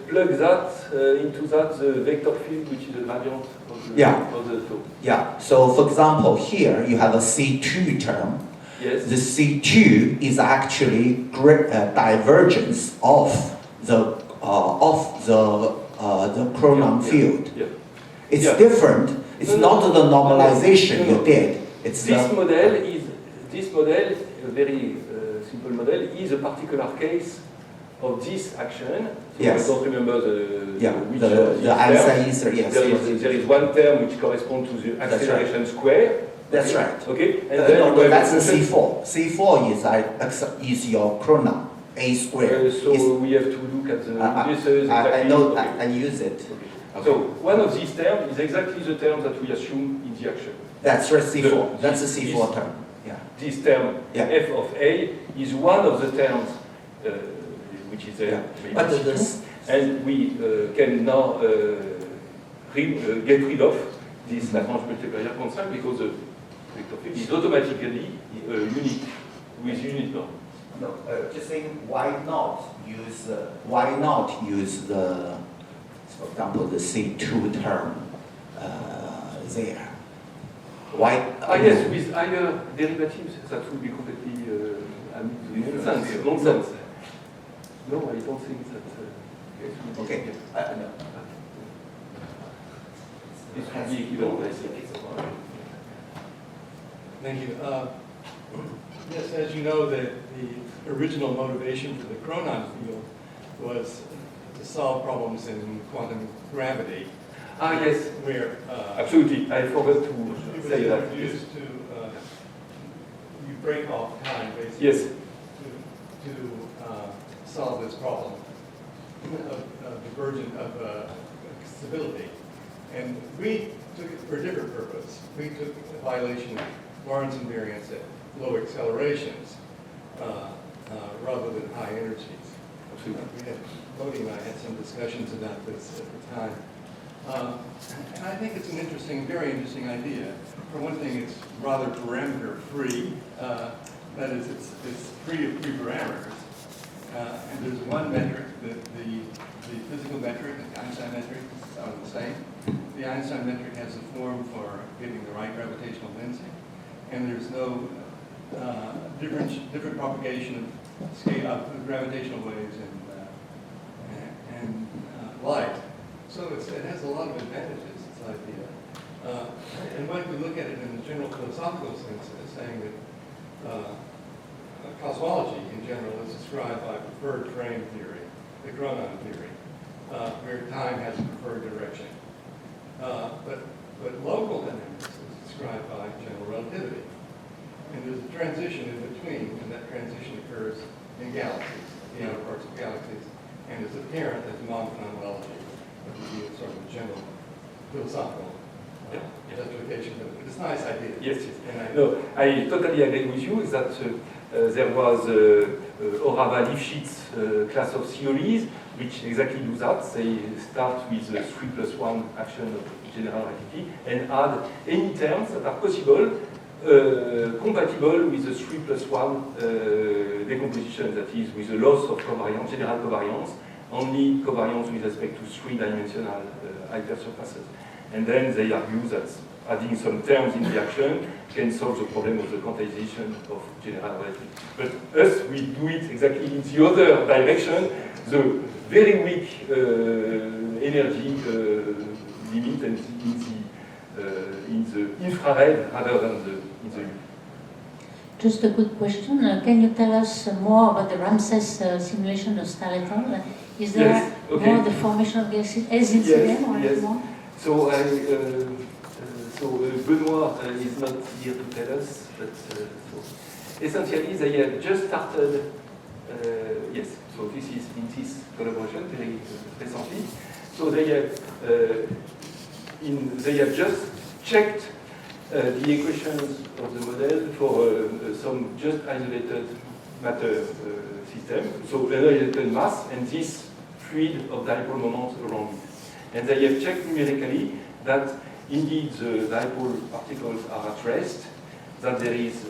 plug that into the vector field, which is a gradient of the flow. Yeah, so for example, here you have a C2 term. Yes. The C2 is actually divergence of the Cronon Yeah, field. yeah. It's Yeah. different. It's No, no, not the normalization no, no. you did. It's This the, model, a very simple model, is a particular case of this action. So Yes. I don't remember the yeah, which the of these terms. answer is yes. There is one term which corresponds to the That's acceleration square. That's Okay? right. Okay, and No, then you have that's a the function. C4. C4 is your Cronon, A squared. So Is- we have to look at the indices I exactly. know, Okay. I use it. Okay. So one of these terms is exactly the term that we assume in the action. That's right, C4. The- That's the this- C4 term. Yeah. This term, Yeah. f of A, is one of the terms which is Yeah. maybe But C2, this, and we can now get rid of this Lagrange multiplier constant because the vector field is automatically unique with unit norm. no, just saying why not use the, for example, the C2 term there? Why? Yes, with higher derivatives, that would be completely nonsense. Nonsense. No, I don't think that. It would be- Okay. No. This would be equivalent, I think. Thank you. Yes, as you know, the original motivation for the Cronon field was to solve problems in quantum gravity, Yes, where absolutely. I forgot it to was say that. used to you break off time basically Yes. to solve this problem of divergent of stability. And we took it for a different purpose. We took a violation of Lorentz invariance at low accelerations rather than high energies. Bodhi and I had some discussions about this at the time. And I think it's an interesting, very interesting idea. For one thing, it's rather parameter-free. That is, it's free of pre-parameters. And there's one metric, the physical metric, the Einstein metric, are the same. The Einstein metric has a form for getting the right gravitational density. And there's no different propagation of scale of gravitational waves and light. So it has a lot of advantages, this idea. And one could look at it in a general philosophical sense as saying that cosmology in general is described by preferred frame theory, the Cronon theory, where time has a preferred direction. But local dynamics is described by general relativity. And there's a transition in between, and that transition occurs in galaxies, the outer parts of galaxies, and is apparent as non-phenomenology. That would be a sort of a general philosophical justification, but it's a nice idea. Yes, yes. And No, I totally agree with you that there was Orava-Lifshitz class of theories which exactly do that. They start with the 3+1 action of general relativity and add any terms that are possible compatible with the 3+1 decomposition, that is, with the loss of covariance, general covariance, only covariance with respect to three-dimensional hypersurfaces. And then they argue that adding some terms in the action can solve the problem of the quantization of general relativity. But us, we do it exactly in the other direction, the very weak energy limit and in the infrared rather than in the UV. Just a quick question. Can you tell us more about the Ramses simulation of Stahl? Is there Yes, okay. more the formation of gases as incident or yes. more? So, Benoit is not here to tell us, but essentially they have just started, yes, so this is in this collaboration very recently. So they have just checked the equations of the model for some just isolated matter system, so isolated mass and this fluid of dipole moments around it. And they have checked numerically that indeed the dipole particles are at rest, that there is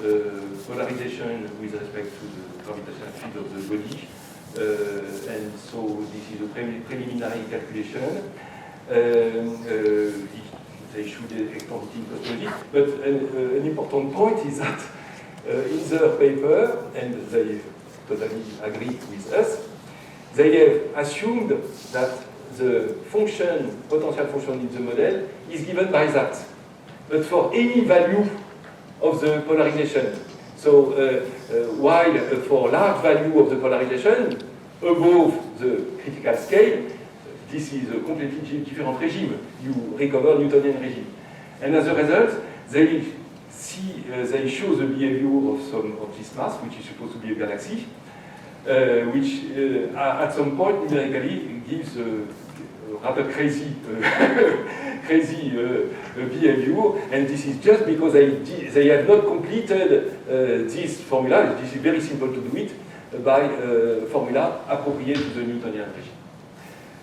polarization with respect to the gravitational field of the body, and so this is a preliminary calculation. They should extend it in cosmology, but an important point is that in their paper, and they totally agree with us, they have assumed that the function, potential function in the model is given by that, but for any value of the polarization. So while for large value of the polarization above the critical scale, this is a completely different regime. You recover Newtonian regime. And as a result, they show the behavior of some of this mass, which is supposed to be a galaxy, which at some point numerically gives a rather crazy behavior, and this is just because they have not completed this formula. This is very simple to do it by formula appropriate to the Newtonian regime.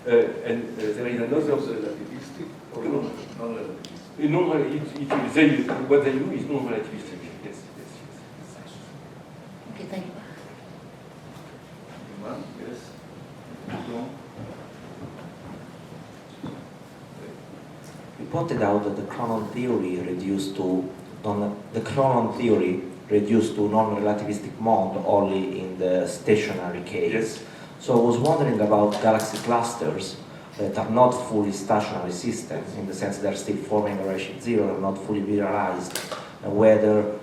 And there is another relativistic or non-relativistic? What they do is non-relativistic. Yes. Okay, thank you. Anyone? Yes? No? You pointed out that the Chronon theory reduced to non-relativistic mode only in the stationary case. Yes. So I was wondering about galaxy clusters that are not fully stationary systems, in the sense they're still forming a redshift zero, are not fully virialized, and whether,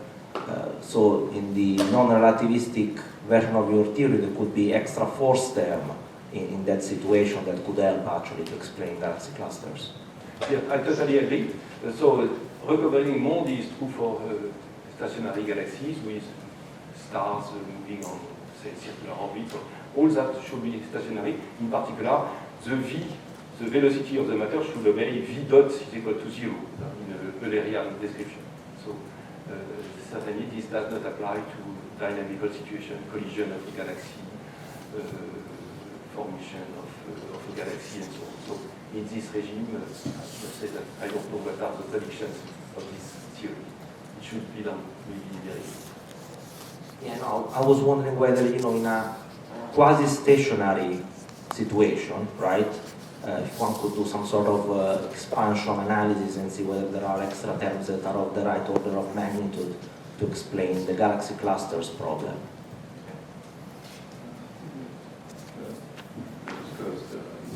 so in the non-relativistic version of your theory, there could be extra force term in that situation that could help actually to explain galaxy clusters. Yeah, I totally agree. So recovering mode is true for stationary galaxies with stars moving on, say, circular orbits. All that should be stationary. In particular, the V, the velocity of the matter, should obey V dot is equal to 0 in a Eulerian description. So certainly this does not apply to dynamical situation, collision of a galaxy, formation of a galaxy, and so on. So in this regime, I must say that I don't know what are the predictions of this theory. It should be done really very. Yeah, no, I was wondering whether, in a quasi-stationary situation, right, if one could do some sort of expansion analysis and see whether there are extra terms that are of the right order of magnitude to explain the galaxy clusters problem.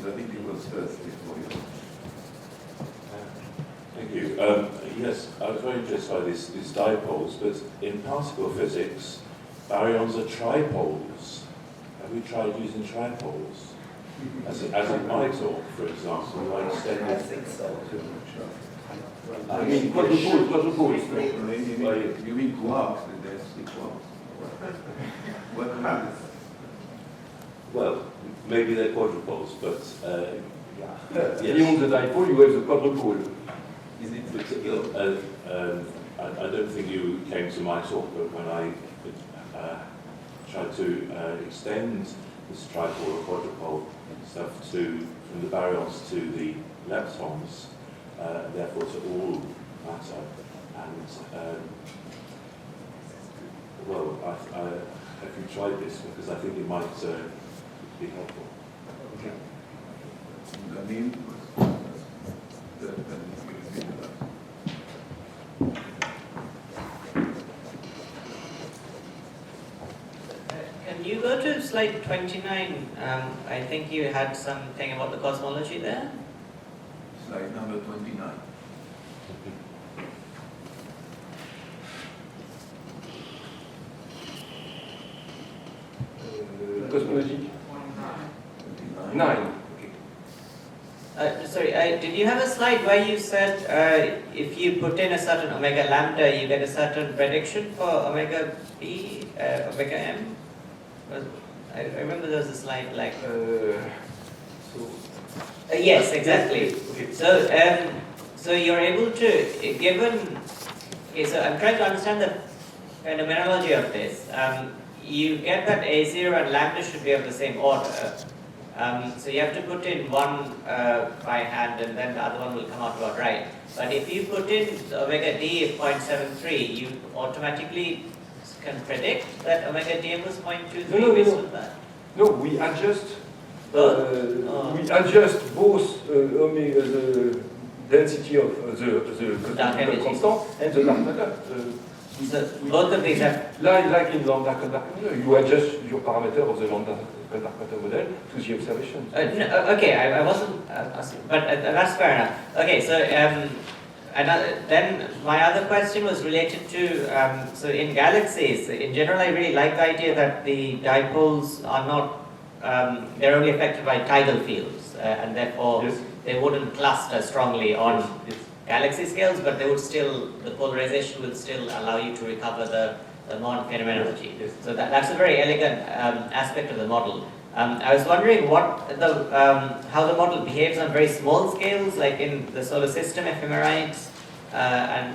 I think it was first before you. Thank you. Yes, I was very interested by these dipoles, but in particle physics, baryons are tripoles. Have we tried using tripoles? As in Nighthawk, for example, by extending... I think so. I mean, quadrupoles. You mean quarks, and there's the quarks. What happens? Well, maybe they're quadrupoles, but yes. Beyond the dipole, you have the quadrupole. Is it, I don't think you came to my talk, but when I tried to extend this tripole or quadrupole stuff from the baryons to the leptons, therefore to all matter, and well, have you tried this? Because I think it might be helpful. Okay. I mean, Can you go to slide 29? I think you had something about the cosmology there. slide number 29. Cosmology. 29. 9. Sorry, did you have a slide where you said if you put in a certain omega lambda, you get a certain prediction for omega b, omega m? I remember there was a slide like... yes, exactly. Okay. So you're able to, given... Okay, so I'm trying to understand the phenomenology of this. You get that A0 and lambda should be of the same order. So you have to put in one by hand and then the other one will come out about right. But if you put in omega d of 0.73, you automatically can predict that omega dm was 0.23 based on that? No, we adjust. Both? We adjust both the density of the Dark energy. constant and the dark matter. So both of these have. Like in lambda conductor model, you adjust your parameter of the lambda conductor model to the observation. No, okay, I wasn't asking, but that's fair enough. Okay, so then my other question was related to, so in galaxies, in general, I really like the idea that the dipoles are not, they're only affected by tidal fields, and therefore Yes. they wouldn't cluster strongly on Yes. galaxy scales, but they would still, the polarization will still allow you to recover the non-phenomenology. Yes. So that's a very elegant aspect of the model. I was wondering what how the model behaves on very small scales, like in the solar system ephemeride, and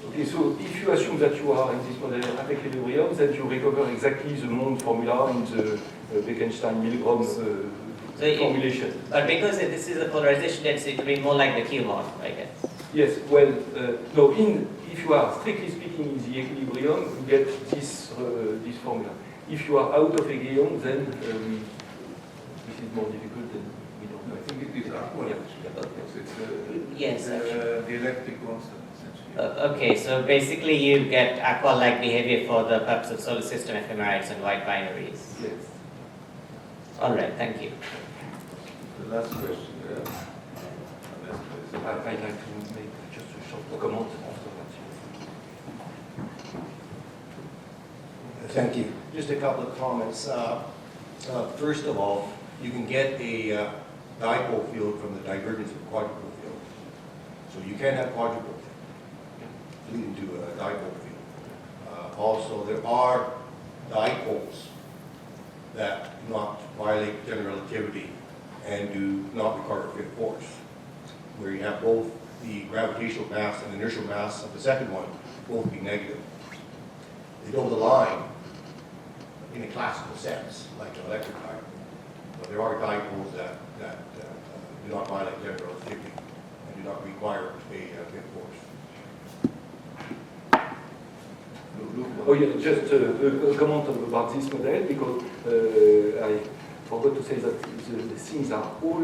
Okay, so if you assume that you are in this model at equilibrium, then you recover exactly the Mond formula in the Bekenstein-Milgrom formulation. But because this is a polarization density, it will be more like the Q mod, I guess. Yes, well, no, if you are strictly speaking in the equilibrium, you get this formula. If you are out of equilibrium, then this is more difficult than we don't know. I think it is aqua. Yes, The electric constant, essentially. Okay, so basically you get aqua-like behavior for the purpose of solar system ephemerides and white binaries. Yes. All right, thank you. The last question. I'd like to make just a short comment after that. Thank you. Just a couple of comments. First of all, you can get a dipole field from the divergence of a quadrupole field. So you can have quadrupole leading to a dipole field. Also, there are dipoles that do not violate general relativity and do not require a fifth force, where you have both the gravitational mass and inertial mass of the second one both be negative. They don't align in a classical sense, like an electric dipole. But there are dipoles that do not violate general relativity and do not require a fifth force. Oh yeah, just a comment about this model, because I forgot to say that the things are all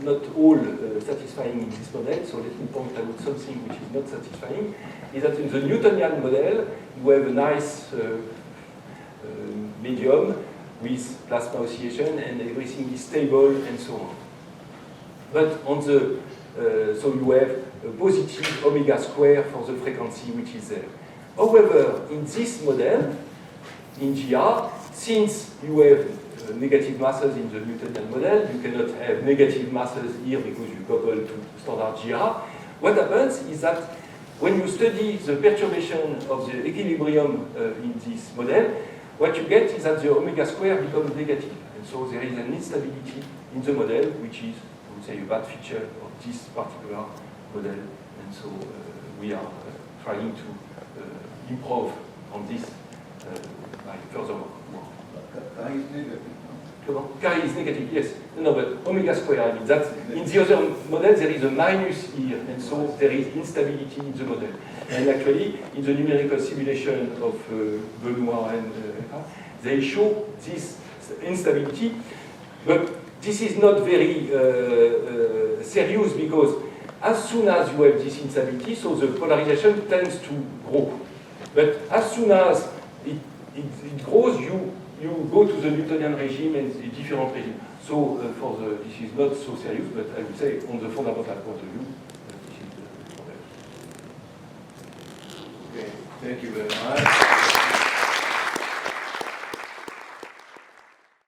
not all satisfying in this model. So let me point out something which is not satisfying, is that in the Newtonian model, you have a nice medium with plasma oscillation and everything is stable and so on. But on the, so you have a positive omega square for the frequency which is there. However, in this model, in GR, since you have negative masses in the Newtonian model, you cannot have negative masses here because you couple to standard GR. What happens is that when you study the perturbation of the equilibrium in this model, what you get is that the omega square becomes negative. And so there is an instability in the model, which is, I would say, a bad feature of this particular model. And so we are trying to improve on this by further work. Chi is negative. Chi is negative, yes. No, but omega square, I mean, that's, in the other model there is a minus here, and so there is instability in the model. And actually, in the numerical simulation of Benoit and they show this instability, but this is not very serious, because as soon as you have this instability, so the polarization tends to grow. But as soon as it grows, you go to the Newtonian regime and the different regime. So this is not so serious, but I would say on the fundamental point of view, this is the problem. Okay, thank you very much.